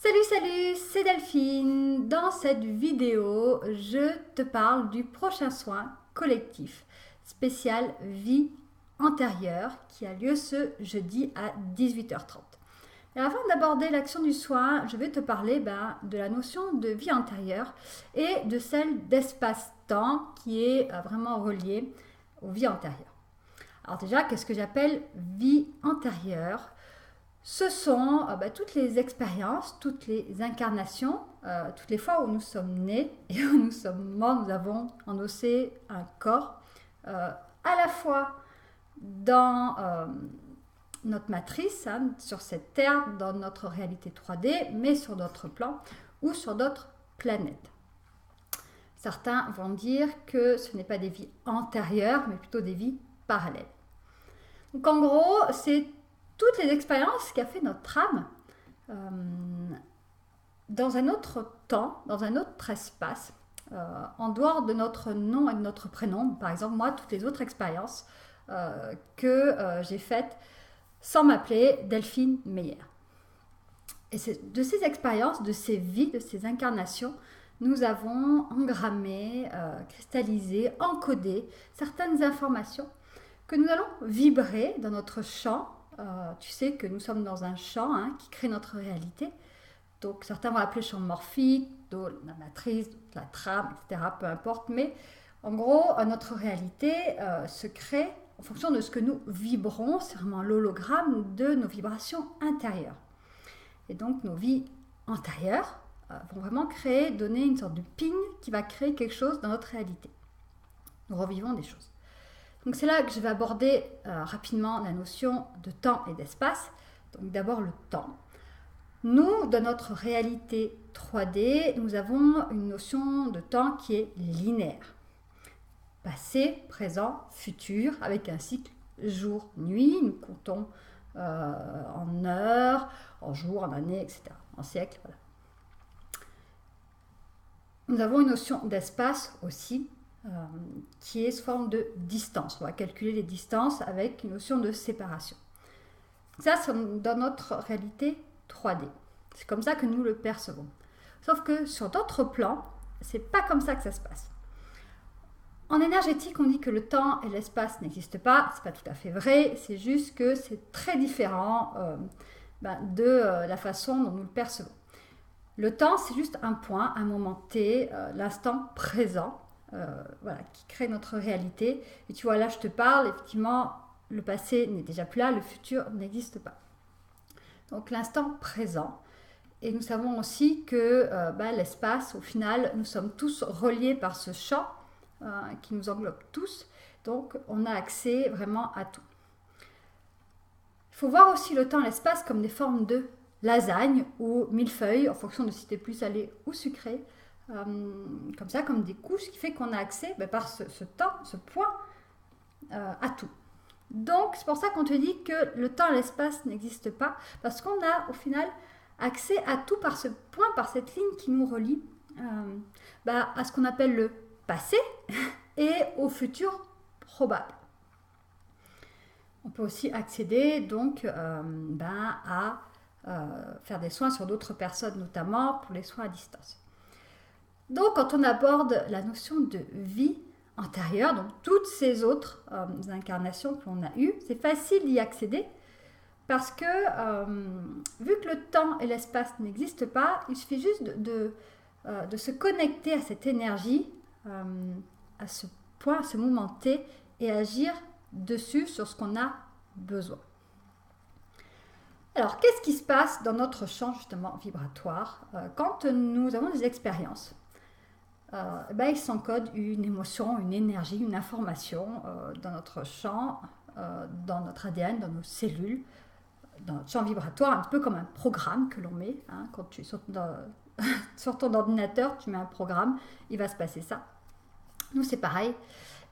Salut, c'est Delphine. Dans cette vidéo, je te parle du prochain soin collectif spécial vie antérieure qui a lieu ce jeudi à 18h30. Et avant d'aborder l'action du soin, je vais te parler de la notion de vie antérieure et de celle d'espace-temps qui est vraiment reliée aux vies antérieures. Alors déjà, qu'est-ce que j'appelle vie antérieure ? Ce sont toutes les expériences, toutes les incarnations, toutes les fois où nous sommes nés et où nous sommes morts, nous avons endossé un corps, à la fois dans notre matrice, sur cette terre, dans notre réalité 3D, mais sur d'autres plans ou sur d'autres planètes. Certains vont dire que ce n'est pas des vies antérieures, mais plutôt des vies parallèles. Donc en gros, c'est toutes les expériences qu'a fait notre âme dans un autre temps, dans un autre espace, en dehors de notre nom et de notre prénom. Par exemple, moi, toutes les autres expériences que j'ai faites sans m'appeler Delphine Meyer. Et c'est de ces expériences, de ces vies, de ces incarnations, nous avons engrammé, cristallisé, encodé certaines informations que nous allons vibrer dans notre champ. Tu sais que nous sommes dans un champ qui crée notre réalité. Donc certains vont l'appeler champ morphique, d'autres la matrice, d'autres la trame, etc. Peu importe. Mais en gros, notre réalité se crée en fonction de ce que nous vibrons. C'est vraiment l'hologramme de nos vibrations intérieures. Et donc nos vies antérieures vont vraiment donner une sorte de ping qui va créer quelque chose dans notre réalité. Nous revivons des choses. Donc c'est là que je vais aborder rapidement la notion de temps et d'espace. Donc d'abord le temps. Nous, dans notre réalité 3D, nous avons une notion de temps qui est linéaire. Passé, présent, futur, avec un cycle jour-nuit. Nous comptons en heures, en jours, en années, etc. En siècles, voilà. Nous avons une notion d'espace aussi, qui est sous forme de distance. On va calculer les distances avec une notion de séparation. Ça, c'est dans notre réalité 3D. C'est comme ça que nous le percevons. Sauf que sur d'autres plans, c'est pas comme ça que ça se passe. En énergétique, on dit que le temps et l'espace n'existent pas. C'est pas tout à fait vrai. C'est juste que c'est très différent de la façon dont nous le percevons. Le temps, c'est juste un point, un moment T, l'instant présent. Qui crée notre réalité. Et tu vois, là, je te parle, effectivement, le passé n'est déjà plus là, le futur n'existe pas. Donc, l'instant présent. Et nous savons aussi que l'espace, au final, nous sommes tous reliés par ce champ qui nous englobe tous. Donc, on a accès vraiment à tout. Il faut voir aussi le temps et l'espace comme des formes de lasagne ou millefeuille, en fonction de si tu es plus salé ou sucré. Comme ça, comme des couches, qui fait qu'on a accès par ce temps, ce point, à tout. Donc, c'est pour ça qu'on te dit que le temps et l'espace n'existent pas, parce qu'on a au final accès à tout par ce point, par cette ligne qui nous relie à ce qu'on appelle le passé et au futur probable. On peut aussi accéder donc à faire des soins sur d'autres personnes, notamment pour les soins à distance. Donc, quand on aborde la notion de vie antérieure, donc toutes ces autres incarnations que l'on a eues, c'est facile d'y accéder parce que, vu que le temps et l'espace n'existent pas, il suffit juste de se connecter à cette énergie, à ce point, à ce moment T, et agir dessus sur ce qu'on a besoin. Alors, qu'est-ce qui se passe dans notre champ justement vibratoire quand nous avons des expériences ? Il s'encode une émotion, une énergie, une information dans notre champ, dans notre ADN, dans nos cellules, dans notre champ vibratoire, un peu comme un programme que l'on met. Quand tu sur ton ordinateur, tu mets un programme, il va se passer ça. Nous, c'est pareil.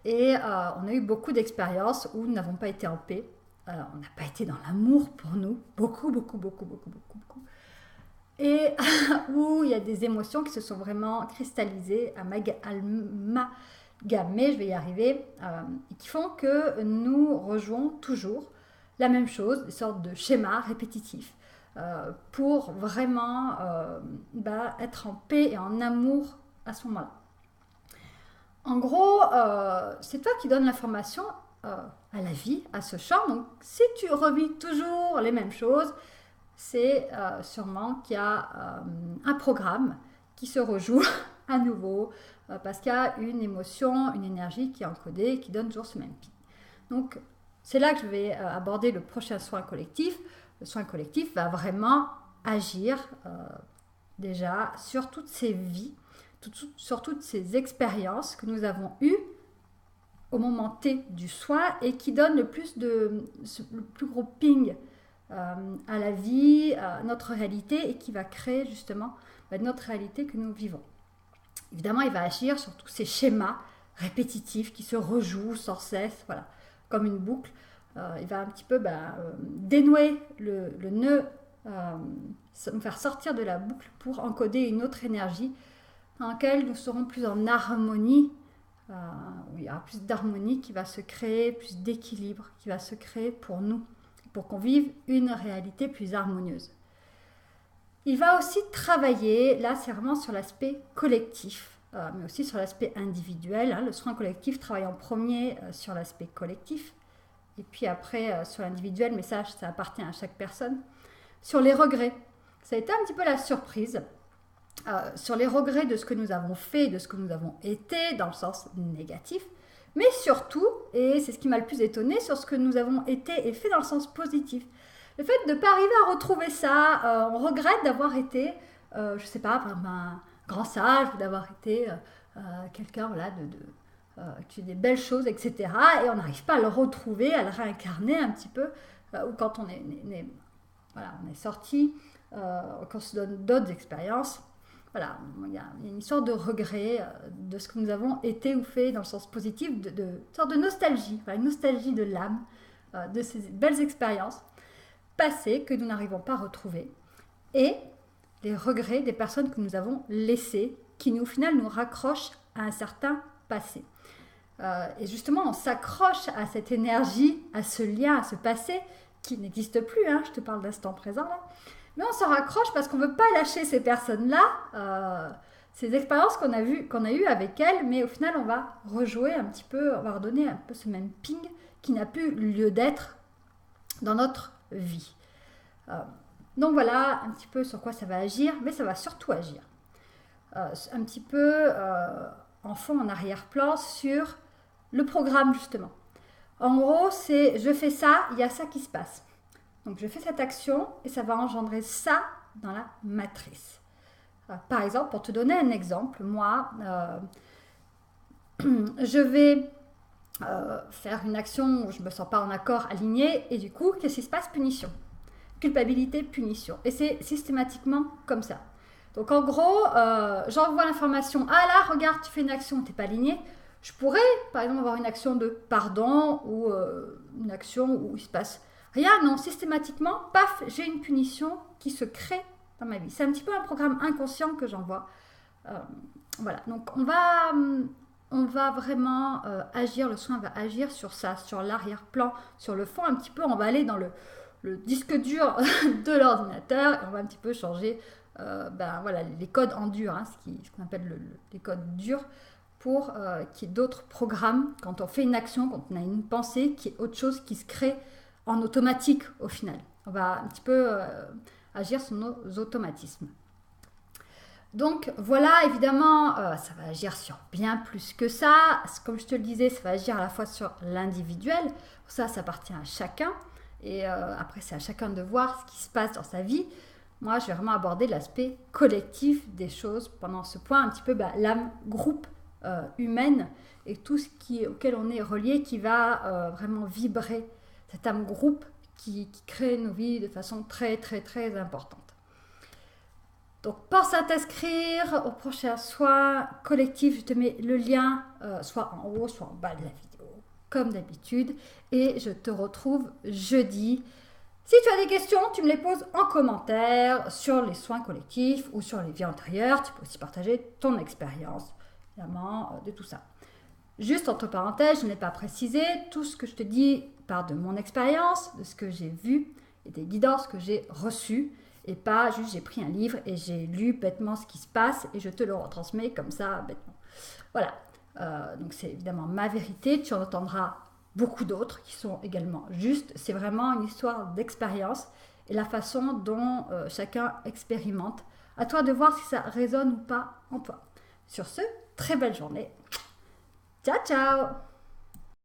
Et on a eu beaucoup d'expériences où nous n'avons pas été en paix. On n'a pas été dans l'amour pour nous. Beaucoup. Et où il y a des émotions qui se sont vraiment cristallisées, amalgamées, je vais y arriver, et qui font que nous rejouons toujours la même chose, des sortes de schémas répétitifs. pour vraiment être en paix et en amour à ce moment-là. En gros, c'est toi qui donnes l'information à la vie, à ce champ. Donc, si tu revis toujours les mêmes choses, c'est sûrement qu'il y a un programme qui se rejoue à nouveau parce qu'il y a une émotion, une énergie qui est encodée, qui donne toujours ce même pic. Donc, c'est là que je vais aborder le prochain soin collectif. Le soin collectif va vraiment agir déjà sur toutes ces vies, sur toutes ces expériences que nous avons eues au moment T du soin et qui donnent le plus gros ping à la vie, à notre réalité et qui va créer justement notre réalité que nous vivons. Évidemment, il va agir sur tous ces schémas répétitifs qui se rejouent sans cesse, voilà, comme une boucle. Il va un petit peu dénouer le nœud, nous faire sortir de la boucle pour encoder une autre énergie dans laquelle nous serons plus en harmonie, où il y aura plus d'harmonie qui va se créer, plus d'équilibre qui va se créer pour nous, pour qu'on vive une réalité plus harmonieuse. Il va aussi travailler, là c'est vraiment sur l'aspect collectif, mais aussi sur l'aspect individuel. Le soin collectif travaille en premier sur l'aspect collectif, et puis après sur l'individuel, mais ça appartient à chaque personne. Sur les regrets, ça a été un petit peu la surprise, sur les regrets de ce que nous avons fait, de ce que nous avons été, dans le sens négatif, mais surtout, et c'est ce qui m'a le plus étonné, sur ce que nous avons été et fait dans le sens positif. Le fait de ne pas arriver à retrouver ça, on regrette d'avoir été, je ne sais pas, un grand sage, ou d'avoir été quelqu'un qui fait des belles choses, etc. Et on n'arrive pas à le retrouver, à le réincarner un petit peu, ou quand on est sorti, quand on se donne d'autres expériences. Voilà, il y a une histoire de regret de ce que nous avons été ou fait dans le sens positif, une sorte de nostalgie, une nostalgie de l'âme, de ces belles expériences passées que nous n'arrivons pas à retrouver, et les regrets des personnes que nous avons laissées, qui au final nous raccrochent à un certain passé. Et justement, on s'accroche à cette énergie, à ce lien, à ce passé qui n'existe plus, je te parle d'instant présent là. Mais on se raccroche parce qu'on ne veut pas lâcher ces personnes-là, ces expériences qu'on a eues avec elles, mais au final, on va rejouer un petit peu, on va redonner un peu ce même ping qui n'a plus lieu d'être dans notre vie. Donc voilà un petit peu sur quoi ça va agir, mais ça va surtout agir un petit peu en fond, en arrière-plan, sur le programme justement. En gros, c'est je fais ça, il y a ça qui se passe. Donc, je fais cette action et ça va engendrer ça dans la matrice. Par exemple, pour te donner un exemple, moi, je vais faire une action où je ne me sens pas en accord, alignée, et du coup, qu'est-ce qui se passe? Punition. Culpabilité, punition. Et c'est systématiquement comme ça. Donc, en gros, j'envoie l'information. Ah là, regarde, tu fais une action, tu n'es pas aligné. Je pourrais, par exemple, avoir une action de pardon ou une action où il se passe rien, non, systématiquement, paf, j'ai une punition qui se crée dans ma vie. C'est un petit peu un programme inconscient que j'envoie. Voilà, donc on va vraiment agir, le soin va agir sur ça, sur l'arrière-plan, sur le fond un petit peu, on va aller dans le disque dur de l'ordinateur et on va un petit peu changer les codes en dur, ce qu'on appelle les codes durs, pour qu'il y ait d'autres programmes, quand on fait une action, quand on a une pensée, qu'il y ait autre chose qui se crée en automatique au final. On va un petit peu agir sur nos automatismes. Donc voilà, évidemment, ça va agir sur bien plus que ça. Comme je te le disais, ça va agir à la fois sur l'individuel. Ça appartient à chacun. Et après, c'est à chacun de voir ce qui se passe dans sa vie. Moi, je vais vraiment aborder l'aspect collectif des choses pendant ce point, un petit peu l'âme groupe humaine et tout ce auquel on est relié qui va vraiment vibrer. Cette âme groupe qui crée nos vies de façon très très très importante. Donc pense à t'inscrire au prochain soin collectif. Je te mets le lien soit en haut, soit en bas de la vidéo, comme d'habitude. Et je te retrouve jeudi. Si tu as des questions, tu me les poses en commentaire sur les soins collectifs ou sur les vies antérieures. Tu peux aussi partager ton expérience, évidemment, de tout ça. Juste entre parenthèses, je n'ai pas précisé, tout ce que je te dis part de mon expérience, de ce que j'ai vu et des guidances que j'ai reçues. et pas juste j'ai pris un livre et j'ai lu bêtement ce qui se passe et je te le retransmets comme ça bêtement. Voilà, donc c'est évidemment ma vérité, tu en entendras beaucoup d'autres qui sont également justes. C'est vraiment une histoire d'expérience et la façon dont chacun expérimente. À toi de voir si ça résonne ou pas en toi. Sur ce, très belle journée. Ciao, ciao!